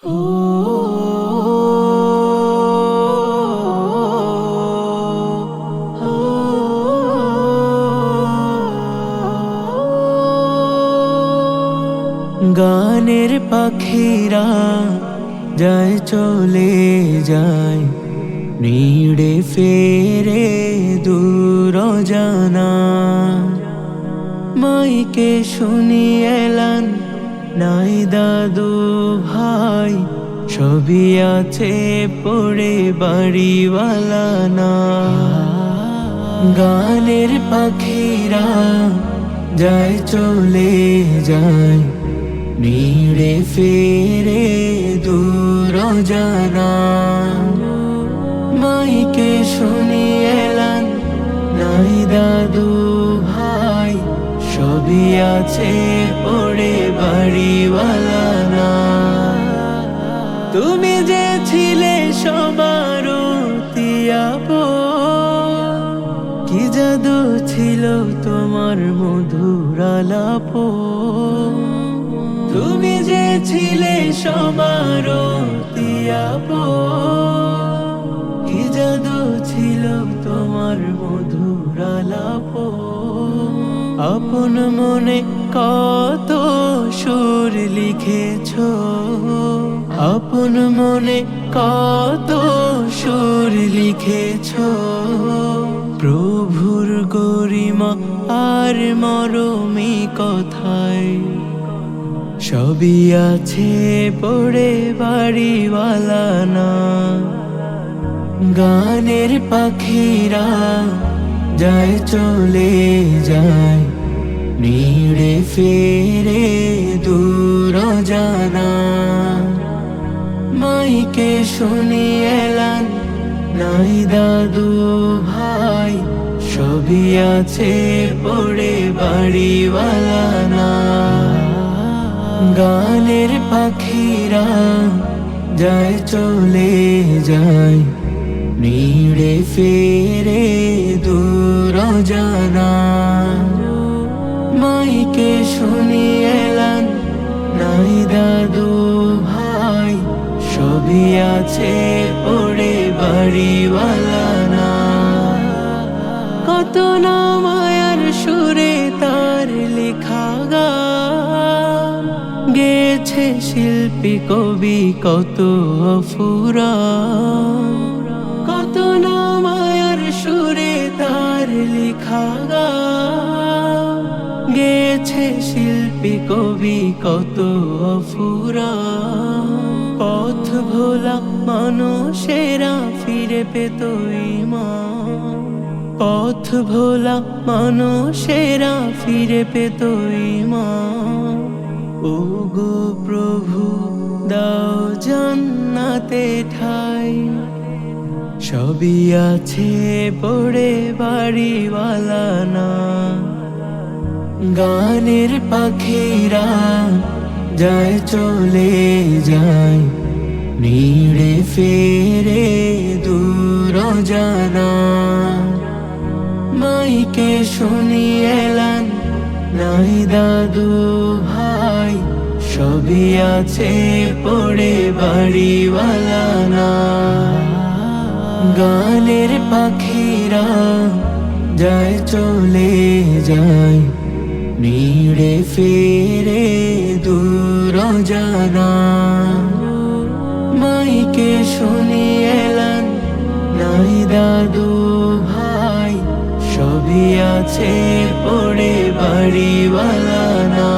গানের পাখিরা যায় চলে যায়, নিড়ে ফেরে দূর জানা। মাইকে শুনিয়ে এলান নাই দাদু ভাই, সবই আছে পড়ে বাড়িওয়ালা না। গানের পাখিরা যায় চলে যায়, নিড়ে ফেরে দূর জানা। মাইকে শুনিয়ে এলান নাই দাদু ভাই, সবই আছে পড়ে বাড়িওয়ালা না। তুমি যে ছিলে সবার আপন, কি জাদু ছিল তোমার মধুর আলাপন। তুমি যে ছিলে সবার আপন, কি জাদু ছিল তোমার মধুর আলাপন। আপন মনে কত সুর লিখেছ, আপন মনে কত সুর লিখেছ। প্রভুর গরিমা আর মরমী কথায়, সবই আছে পড়ে বাড়িওয়ালা না। গানের পাখিরা যায় চলে যায়, নিড়ে ফেরে দূর জানা। মাইকে শুনিয়ে এলান নাই দাদু ভাই, সবই আছে পড়ে বাড়িওয়ালা না। গানের পাখিরা যায় চলে যায়, নিড়ে ফেরে দূর জানা। মাইকে শুনিয়ে এলান নাই দাদু ভাই, সবই আছে পড়ে বাড়িওয়ালা না। কত না মায়ার সুরে তার লেখা গান, গেছে শিল্পী কবি কত অফুরান। কত না মায়ার সুরে তার লেখা গান, গেছে শিল্পী কবি কত অফুরান। পথ ভোলা মানুষেরা ফিরে পেত ঈমান, পথ ভোলা মানুষেরা ফিরে পেত ঈমান। ওগো প্রভু দাও জান্নাতে ঠাই, সবই আছে পড়ে বাড়িওয়ালা না। গানের পাখিরা যায় চলে যায়, নিড়ে ফেরে দূর জানা। মাইকে শুনিয়ে এলান নাই দাদু ভাই, সবই আছে পড়ে বাড়িওয়ালা না। গানের পাখিরা যায় চলে যায়, নিড়ে ফেরে দূর জানা। মাইকে শুনিয়ে এলান নাই দাদু ভাই, সবই আছে পড়ে বাড়িওয়ালা না।